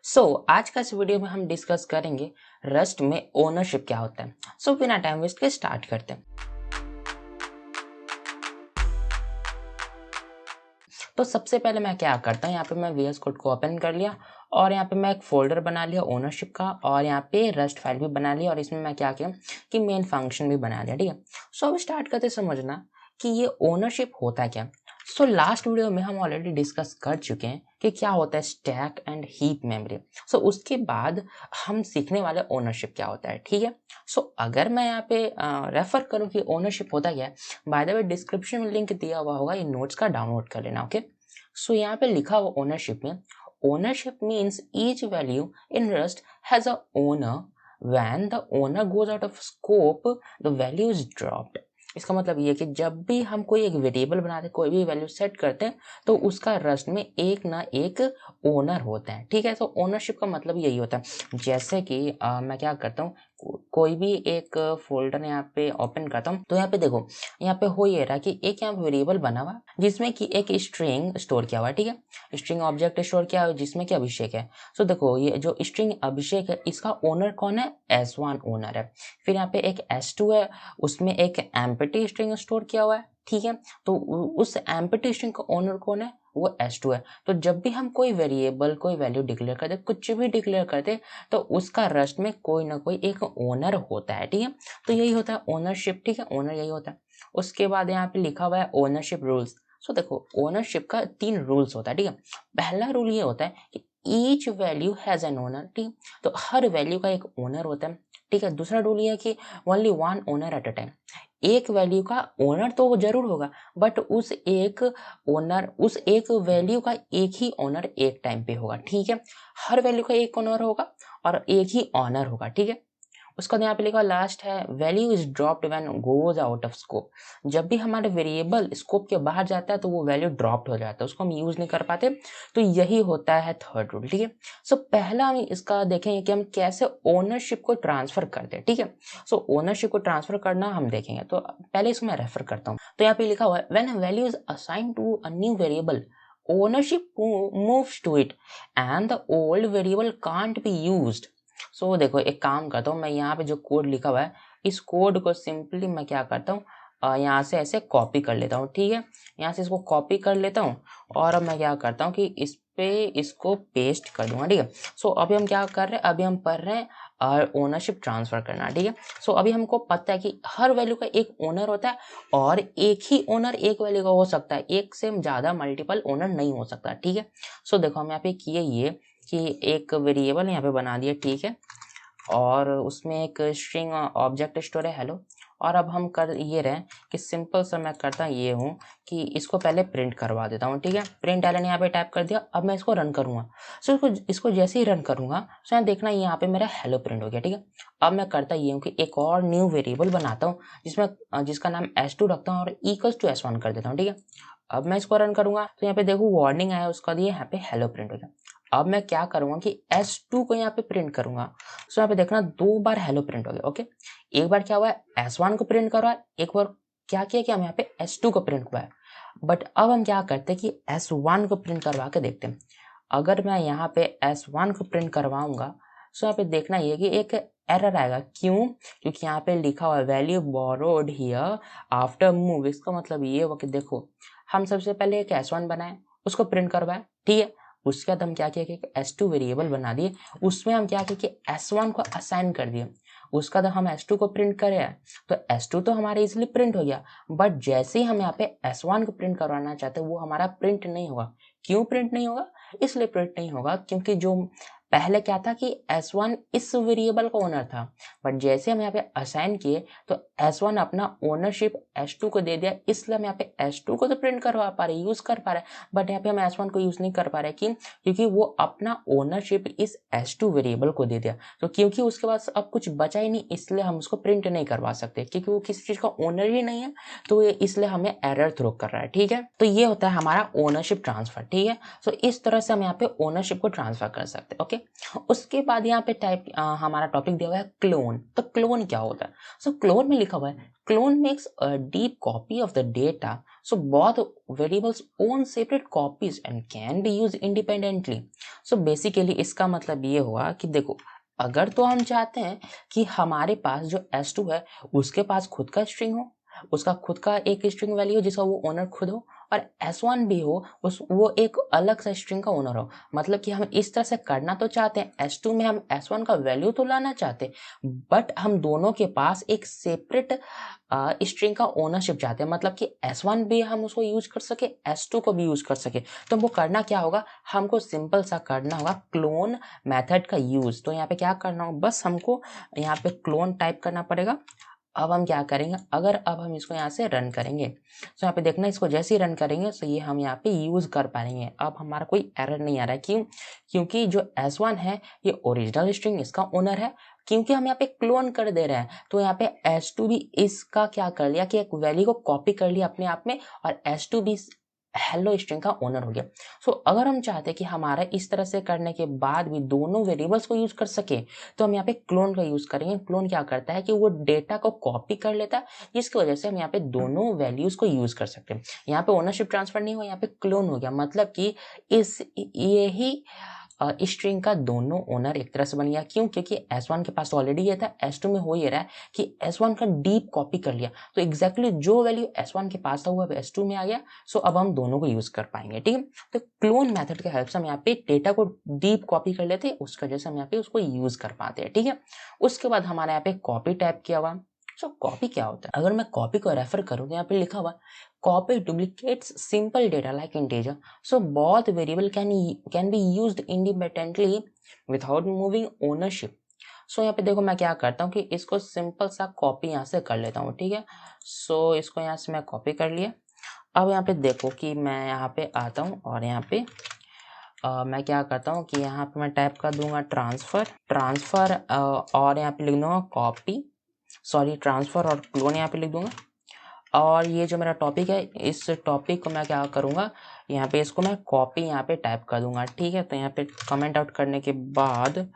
आज का इस वीडियो में हम डिस्कस करेंगे रस्ट में ओनरशिप क्या होता है। बिना टाइम वेस्ट के स्टार्ट करते हैं। तो सबसे पहले मैं क्या करता हूँ, यहाँ पे मैं VS कोड को ओपन कर लिया और यहाँ पे मैं एक फोल्डर बना लिया ओनरशिप का और यहाँ पे रस्ट फाइल भी बना लिया और इसमें मैं क्या किया कि मेन फंक्शन भी बना लिया। ठीक है, अब स्टार्ट करते समझना कि ये ओनरशिप होता क्या। लास्ट वीडियो में हम ऑलरेडी डिस्कस कर चुके हैं कि क्या होता है स्टैक एंड हीप मेमोरी। उसके बाद हम सीखने वाले ओनरशिप क्या होता है। ठीक है, अगर मैं यहाँ पे रेफर करूँ कि ओनरशिप होता क्या है, बाय द वे डिस्क्रिप्शन में लिंक दिया हुआ होगा, इन नोट्स का डाउनलोड कर लेना। ओके, यहाँ पे लिखा हुआ ओनरशिप में, ownership means each value in rust has a owner, when the owner goes out of scope the value is dropped. इसका मतलब ये है कि जब भी हम कोई एक वेरिएबल बनाते हैं, कोई भी वैल्यू सेट करते हैं, तो उसका रस्ट में एक ना एक ओनर होता है। ठीक है, तो ओनरशिप का मतलब यही होता है। जैसे कि मैं क्या करता हूँ, कोई भी एक फोल्डर यहाँ पे ओपन करता हूँ, तो यहाँ पे देखो, यहाँ पे हो ये रहा कि एक यहाँ वेरिएबल बना हुआ जिसमें कि एक स्ट्रिंग स्टोर किया हुआ है। ठीक है, स्ट्रिंग ऑब्जेक्ट स्टोर किया हुआ है जिसमें कि अभिषेक है। देखो, ये जो स्ट्रिंग अभिषेक है, इसका ओनर कौन है? S1 ओनर है। फिर यहाँ पे एक S2 है, उसमें एक एम्प्टी स्ट्रिंग स्टोर किया हुआ है। ठीक है, तो उस एम्प्टी स्ट्रिंग का ओनर कौन है? वो S2 है। तो जब भी हम कोई वेरिएबल, कोई वैल्यू डिक्लेयर करते, कुछ भी डिक्लेयर करते, तो उसका रस्ट में कोई ना कोई एक ओनर होता है। ठीक है, तो यही होता है ओनरशिप। ठीक है, ओनर यही होता है। उसके बाद यहाँ पे लिखा हुआ है ओनरशिप रूल्स। देखो, ओनरशिप का 3 रूल्स होता है। ठीक है, पहला रूल ये होता है कि each value has an owner. ठीक, तो हर वैल्यू का एक ओनर होता है। ठीक है, दूसरा रूल ये है कि only one owner at a time. एक वैल्यू का ओनर तो जरूर होगा, बट उस एक वैल्यू का एक ही ओनर एक टाइम पे होगा। ठीक है, हर वैल्यू का एक ओनर होगा और एक ही ऑनर होगा। ठीक है, उसका यहाँ पे लिखा लास्ट है value is dropped when goes out of scope. जब भी हमारे वेरिएबल स्कोप के बाहर जाता है तो वो वैल्यू ड्रॉप्ड हो जाता है, उसको हम यूज नहीं कर पाते। तो यही होता है थर्ड रूल। ठीक है, पहला हम इसका देखेंगे कि हम कैसे ओनरशिप को ट्रांसफर करते हैं। ठीक है, ओनरशिप को ट्रांसफर करना हम देखेंगे। तो पहले इसको मैं रेफर करता हूँ। तो यहाँ पे लिखा हुआ है when a value is assign to a new variable, ownership moves to it and the old variable can't be used। देखो, एक काम करता हूँ, मैं यहाँ पे जो कोड लिखा हुआ है, इस कोड को सिंपली मैं क्या करता हूँ, यहाँ से ऐसे कॉपी कर लेता हूँ। ठीक है, यहाँ से इसको कॉपी कर लेता हूँ और अब मैं क्या करता हूँ कि इस पे इसको पेस्ट कर दूंगा। ठीक है, अभी हम क्या कर रहे हैं, अभी हम पढ़ रहे हैं और ओनरशिप ट्रांसफर करना। ठीक है, अभी हमको पता है कि हर वैल्यू का एक ओनर होता है और एक ही ओनर एक वैल्यू का हो सकता है, एक से ज्यादा मल्टीपल ओनर नहीं हो सकता। ठीक है, देखो हम यहाँ पे किए ये कि एक वेरिएबल यहाँ पे बना दिया। ठीक है, और उसमें एक स्ट्रिंग ऑब्जेक्ट स्टोर है हेलो। और अब हम कर ये रहे कि सिंपल सा मैं करता ये हूँ कि इसको पहले प्रिंट करवा देता हूँ। ठीक है, प्रिंट एलन यहाँ पे टाइप कर दिया। अब मैं इसको रन करूंगा। इसको जैसे ही रन करूंगा यहाँ देखना यहाँ पे मेरा हेलो प्रिंट हो गया। ठीक है, अब मैं करता ये हूँ कि एक और न्यू वेरिएबल बनाता हूँ जिसका नाम S2 रखता हूँ और इक्वल्स टू S1 कर देता हूँ। ठीक है, अब मैं इसको रन करूंगा तो यहाँ पे देखो वार्निंग आया, उसका दिए यहाँ पे हेलो प्रिंट हो गया। अब मैं क्या करूंगा कि S2 को यहाँ पे प्रिंट करूंगा। यहाँ पे देखना 2 बार हेलो प्रिंट हो गया। ओके, एक बार क्या हुआ है, S1 को प्रिंट करवा, एक बार क्या किया कि हम यहाँ पे S2 को प्रिंट हुआ है। बट अब हम क्या करते हैं कि S1 को प्रिंट करवा के देखते हैं। अगर मैं यहाँ पे S1 को प्रिंट करवाऊंगा यहाँ पे देखना ये कि एक एरर आएगा। क्यों? क्योंकि यहाँ पे लिखा हुआ है value borrowed here after move. इसका मतलब ये हुआ कि देखो, हम सबसे पहले एक S1 बनाए, उसको प्रिंट करवाए। ठीक है, उसके बाद हम क्या किया कि S2 वेरिएबल बना दिए, उसमें हम क्या किया कि S1 को असाइन कर दिए। उसका बाद हम S2 को प्रिंट करे तो S2 तो हमारे इजिली प्रिंट हो गया, बट जैसे ही हम यहाँ पे S1 को प्रिंट करवाना चाहते हैं वो हमारा प्रिंट नहीं होगा। क्यों प्रिंट नहीं होगा? इसलिए प्रिंट नहीं होगा क्योंकि जो पहले क्या था कि S1 इस वेरिएबल का ओनर था, बट जैसे हम यहाँ पे असाइन किए तो S1 अपना ओनरशिप S2 को दे दिया, इसलिए हम यहाँ पे S2 को तो प्रिंट करवा पा रहे, यूज कर पा रहे, बट यहाँ पे हम S1 को यूज नहीं कर पा रहे। क्योंकि वो अपना ओनरशिप इस S2 वेरिएबल को दे दिया। तो क्योंकि उसके पास अब कुछ बचा ही नहीं, इसलिए हम उसको प्रिंट नहीं करवा सकते, क्योंकि वो किसी चीज का ओनर ही नहीं है, तो ये इसलिए हमें एरर थ्रो कर रहा है। ठीक है, तो ये होता है हमारा ओनरशिप ट्रांसफर। ठीक है, इस तरह से हम यहाँ पे ओनरशिप को ट्रांसफर कर सकते हैं। Okay, okay. उसके बाद यहाँ पे हमारा टॉपिक दिया हुआ है क्लोन। तो क्लोन क्या होता है? सो क्लोन में लिखा हुआ है clone makes a deep copy of the data, so both variables own separate copies and can be used independently। So basically इसका मतलब ये हुआ कि देखो, अगर तो हम चाहते हैं कि हमारे पास जो S2 है उसके पास खुद का स्ट्रिंग हो, उसका खुद का एक स्ट्रिंग वैल्यू हो जिसका वो ओनर खुद हो, और S1 भी हो वो एक अलग सा स्ट्रिंग का ओनर हो। मतलब कि हम इस तरह से करना तो चाहते हैं, S2 में हम S1 का वैल्यू तो लाना चाहते हैं, बट हम दोनों के पास एक सेपरेट स्ट्रिंग का ओनरशिप चाहते हैं। मतलब कि S1 भी हम उसको यूज कर सके, S2 को भी यूज कर सके। तो हमको करना क्या होगा, हमको सिंपल सा करना होगा क्लोन मेथड का यूज। तो यहाँ पे क्या करना होगा, बस हमको यहाँ पे क्लोन टाइप करना पड़ेगा। अब हम क्या करेंगे, अगर अब हम इसको यहाँ से रन करेंगे तो यहाँ पे देखना, इसको जैसे ही रन करेंगे तो ये हम यहाँ पे यूज कर पाएंगे। अब हमारा कोई एरर नहीं आ रहा है। क्यों? क्योंकि जो S1 है ये ओरिजिनल स्ट्रिंग इसका ओनर है, क्योंकि हम यहाँ पे क्लोन कर दे रहे हैं। तो यहाँ पे S2 भी इसका क्या कर लिया कि एक वैल्यू को कॉपी कर लिया अपने आप में, और S2 भी हेलो स्ट्रिंग का ओनर हो गया। सो अगर हम चाहते हैं कि हमारा इस तरह से करने के बाद भी दोनों वेरिएबल्स को यूज कर सके, तो हम यहाँ पे क्लोन का यूज करेंगे। क्लोन क्या करता है कि वो डेटा को कॉपी कर लेता है, जिसकी वजह से हम यहाँ पे दोनों वैल्यूज को यूज कर सकते हैं। यहाँ पे ओनरशिप ट्रांसफर नहीं हुआ, यहाँ पे क्लोन हो गया। मतलब कि यही स्ट्रिंग का दोनों ओनर एक तरह से बन गया। क्यों? क्योंकि S1 के पास तो ऑलरेडी ये था, S2 में हो ये रहा है कि S1 का डीप कॉपी कर लिया, तो एग्जैक्टली जो वैल्यू S1 के पास था वो अब S2 में आ गया। सो अब हम दोनों को यूज कर पाएंगे। ठीक है, तो क्लोन मेथड के हेल्प से हम यहाँ पे डेटा को डीप कॉपी कर लेते हैं, उसकी वजह से हम यहाँ पे उसको यूज कर पाते हैं। ठीक है, उसके बाद हमारे यहाँ पे कॉपी टाइप किया हुआ। सो कॉपी क्या होता है? अगर मैं कॉपी को रेफर करूँ तो यहाँ पे लिखा हुआ copy duplicates simple data like integer, so both variable can be used independently without moving ownership। सो यहाँ पे देखो मैं क्या करता हूँ कि इसको सिंपल सा कॉपी यहाँ से कर लेता हूँ। ठीक है, सो इसको यहाँ से मैं कॉपी कर लिया। अब यहाँ पे देखो कि मैं यहाँ पे आता हूँ और यहाँ पे मैं क्या करता हूँ कि यहाँ पे मैं टाइप कर दूंगा ट्रांसफर और यहाँ पे लिख दूंगा कॉपी, सॉरी ट्रांसफर और क्लोन यहाँ पे लिख दूंगा। और ये जो मेरा टॉपिक है, इस टॉपिक को मैं क्या करूँगा, यहाँ पे इसको मैं कॉपी यहाँ पे टाइप कर दूंगा। ठीक है, तो यहाँ पे कमेंट आउट करने के बाद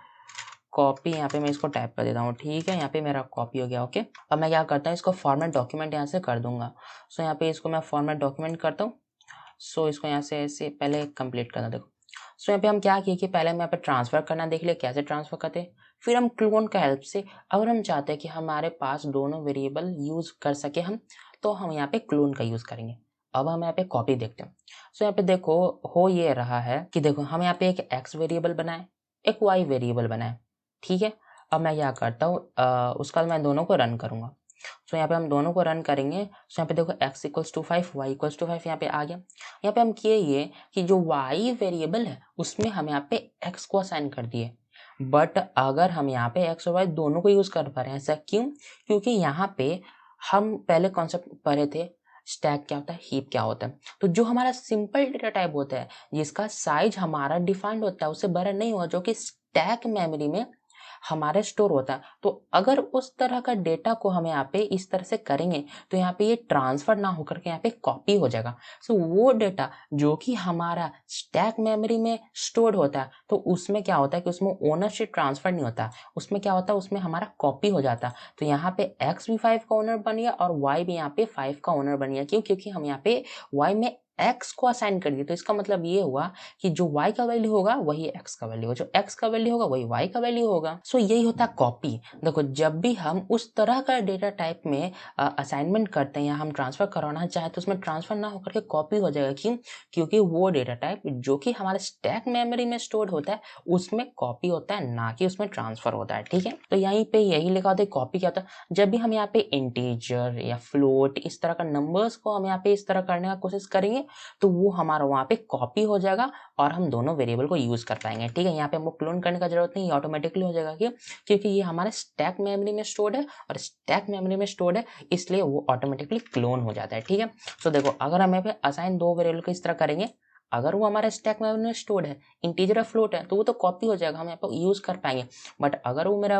कॉपी यहाँ पे मैं इसको टाइप कर देता हूँ। ठीक है, यहाँ पे मेरा कॉपी हो गया। ओके, अब मैं क्या करता हूँ, इसको फॉर्मेट डॉक्यूमेंट यहाँ से कर दूंगा। सो यहाँ पे इसको मैं फॉर्मेट डॉक्यूमेंट करता हूँ। सो इसको यहाँ से ऐसे पहले कंप्लीट करना। देखो, सो यहाँ पे हम क्या किए कि पहले हम यहाँ पे ट्रांसफर करना देख लिया कैसे ट्रांसफर करते हैं, फिर हम क्लोन का हेल्प से अगर हम चाहते हैं कि हमारे पास दोनों वेरिएबल यूज कर सके हम, तो हम यहाँ पे क्लोन का यूज करेंगे। अब हम यहाँ पे कॉपी देखते हैं। सो यहाँ पे देखो हो ये रहा है कि देखो हम यहाँ पे एक x वेरिएबल बनाए, एक y वेरिएबल बनाए। ठीक है, अब मैं क्या करता हूँ, उसका मैं दोनों को रन करूंगा। सो यहाँ पे हम दोनों को रन करेंगे। सो यहाँ पे देखो x equals to 5, y equals to 5 यहाँ पे आ गया। यहाँ पे हम किए ये कि जो y वेरिएबल है उसमें हम यहाँ पे x को असाइन कर दिए, बट अगर हम यहाँ पे x और y दोनों को यूज कर पा रहे हैं। ऐसा क्यों? क्योंकि यहाँ पे हम पहले कॉन्सेप्ट पढ़े थे स्टैक क्या होता है, हीप क्या होता है। तो जो हमारा सिंपल डेटा टाइप होता है जिसका साइज हमारा डिफाइंड होता है उससे बड़ा नहीं होगा, जो कि स्टैक मेमोरी में हमारे स्टोर होता है। तो अगर उस तरह का डेटा को हम यहाँ पे इस तरह से करेंगे तो यहाँ पे ये ट्रांसफर ना होकर के यहाँ पे कॉपी हो जाएगा। सो वो डेटा जो कि हमारा स्टैक मेमोरी में स्टोर होता है, तो उसमें क्या होता है कि उसमें ओनरशिप ट्रांसफर नहीं होता, उसमें क्या होता है, उसमें हमारा कॉपी हो जाता। तो यहाँ पे x भी 5 का ओनर बन गया और y भी यहाँ पे 5 का ओनर बन गया। क्यों? क्योंकि हम यहाँ पे y में x को असाइन कर दिए। तो इसका मतलब ये हुआ कि जो y का वैल्यू होगा वही x का वैल्यू होगा, जो x का वैल्यू होगा वही y का वैल्यू होगा। सो यही होता है कॉपी। देखो, जब भी हम उस तरह का डेटा टाइप में असाइनमेंट करते हैं या हम ट्रांसफर कराना चाहें तो उसमें ट्रांसफर ना होकर के कॉपी हो जाएगा। क्यों? क्योंकि वो डेटा टाइप जो कि हमारे स्टैक मेमोरी में स्टोर होता है उसमें कॉपी होता है, ना कि उसमें ट्रांसफर होता है। ठीक है, तो यहीं पे यही लिखा होता है कॉपी क्या होता है। जब भी हम यहाँ पे इंटीजर या फ्लोट इस तरह का नंबर्स को हम यहाँ पे इस तरह करने का कोशिश करेंगे तो वो हमारा वहाँ पे कॉपी हो जाएगा और हम दोनों वेरिएबल को यूज कर पाएंगे। ठीक है, यहाँ पे हमको क्लोन करने का जरूरत नहीं, ऑटोमेटिकली हो जाएगा। क्यों? क्योंकि ये हमारे स्टैक मेमोरी में स्टोर्ड है और स्टैक मेमोरी में स्टोर्ड है, इसलिए वो ऑटोमेटिकली क्लोन हो जाता है। ठीक है, सो देखो अगर हम यहाँ पे असाइन दो वेरिएबल को इस तरह करेंगे, अगर वो हमारे स्टैक मेमोरी में स्टोर्ड है, इंटीजर या फ्लोट है, तो वो तो कॉपी हो जाएगा, हम यहाँ पे यूज कर पाएंगे। बट अगर वो मेरा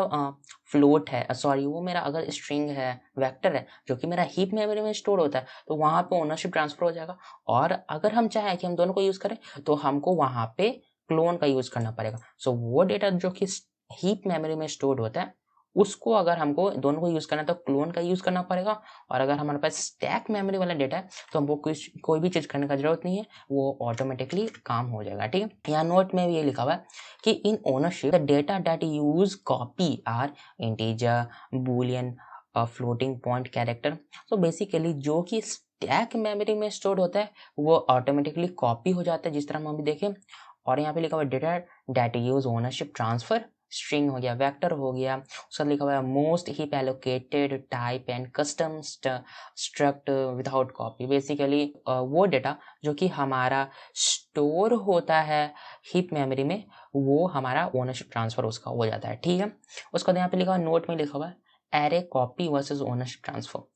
फ्लोट है, सॉरी वो मेरा अगर स्ट्रिंग है, वेक्टर है, जो कि मेरा हीप मेमोरी में स्टोर होता है, तो वहां पे ओनरशिप ट्रांसफर हो जाएगा। और अगर हम चाहें कि हम दोनों को यूज करें तो हमको वहां पे क्लोन का यूज़ करना पड़ेगा। सो वो डेटा जो कि हीप मेमोरी में स्टोर्ड होता है उसको अगर हमको दोनों को यूज़ करना है तो क्लोन का यूज़ करना पड़ेगा, और अगर हमारे पास स्टैक मेमोरी वाला डेटा है तो हमको कोई भी चीज़ करने का ज़रूरत नहीं है, वो ऑटोमेटिकली काम हो जाएगा। ठीक है, यहाँ नोट में भी ये लिखा हुआ है कि in ownership the data that use copy are integer, boolean, floating point character. तो बेसिकली जो कि स्टैक मेमोरी में स्टोर होता है वो ऑटोमेटिकली कॉपी हो जाता है, जिस तरह हम अभी देखें। और यहाँ पे लिखा हुआ है data that use ownership transfer, string हो गया, वेक्टर हो गया, उसका लिखा हुआ है most heap allocated type and custom struct without copy. Basically वो डेटा जो कि हमारा स्टोर होता है हीप मेमोरी में वो हमारा ओनरशिप ट्रांसफर उसका हो जाता है। ठीक है, उसका यहाँ पे लिखा हुआ नोट में लिखा हुआ है array copy versus ownership transfer.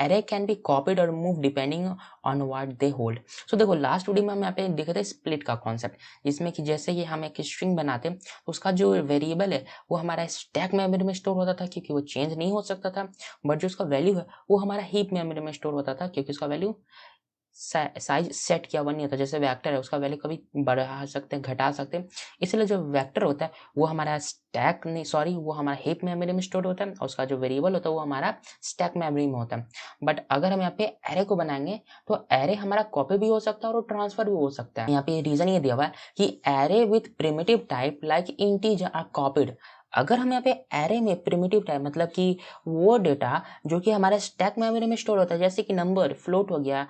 Array can be copied और move depending on what they hold. So देखो लास्ट वीडियो में हम यहाँ पे देखे थे स्प्लिट का कॉन्सेप्ट, जिसमें कि जैसे कि हम एक स्ट्रिंग बनाते हैं तो उसका जो वेरिएबल है वो हमारा स्टैक मेमोरी में स्टोर होता था क्योंकि वो चेंज नहीं हो सकता था, बट जो उसका वैल्यू है वो हमारा हीप मेमोरी में स्टोर होता था क्योंकि उसका वैल्यू साइज सेट किया हुआ नहीं होता। जैसे वेक्टर है उसका वैल्यू कभी बढ़ा सकते हैं, घटा सकते हैं, इसलिए जो वेक्टर होता है वो हमारा स्टैक नहीं सॉरी वो हमारा हीप मेमोरी में स्टोर होता है और उसका जो वेरिएबल होता है वो हमारा स्टैक मेमोरी में होता है। बट अगर हम यहाँ पे एरे को बनाएंगे तो एरे हमारा कॉपी भी हो सकता है और ट्रांसफर भी हो सकता है। यहाँ पे रीजन ये दिया हुआ है कि array with primitive type like integer are copied. अगर हम यहाँ पे एरे में प्रिमिटिव टाइप मतलब कि वो डेटा जो कि हमारे स्टैक मेमोरी में स्टोर होता है, जैसे कि नंबर, फ्लोट हो गया,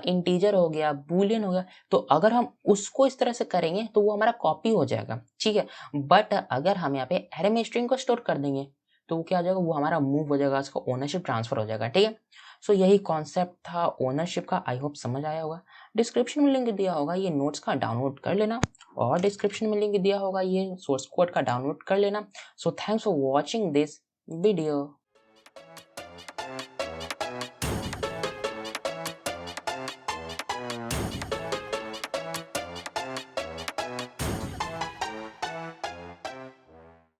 इंटीजर हो गया, बूलियन हो गया, तो अगर हम उसको इस तरह से करेंगे तो वो हमारा कॉपी हो जाएगा। ठीक है, बट अगर हम यहाँ पे एरे में स्ट्रिंग को स्टोर कर देंगे तो वो क्या हो जाएगा, वो हमारा मूव हो जाएगा, उसका ओनरशिप ट्रांसफर हो जाएगा। ठीक है, सो यही कॉन्सेप्ट था ओनरशिप का। आई होप समझ आया होगा। डिस्क्रिप्शन में लिंक दिया होगा, ये नोट्स का डाउनलोड कर लेना, और डिस्क्रिप्शन में लिंक दिया होगा, ये सोर्स कोड का डाउनलोड कर लेना। So thanks for watching this video.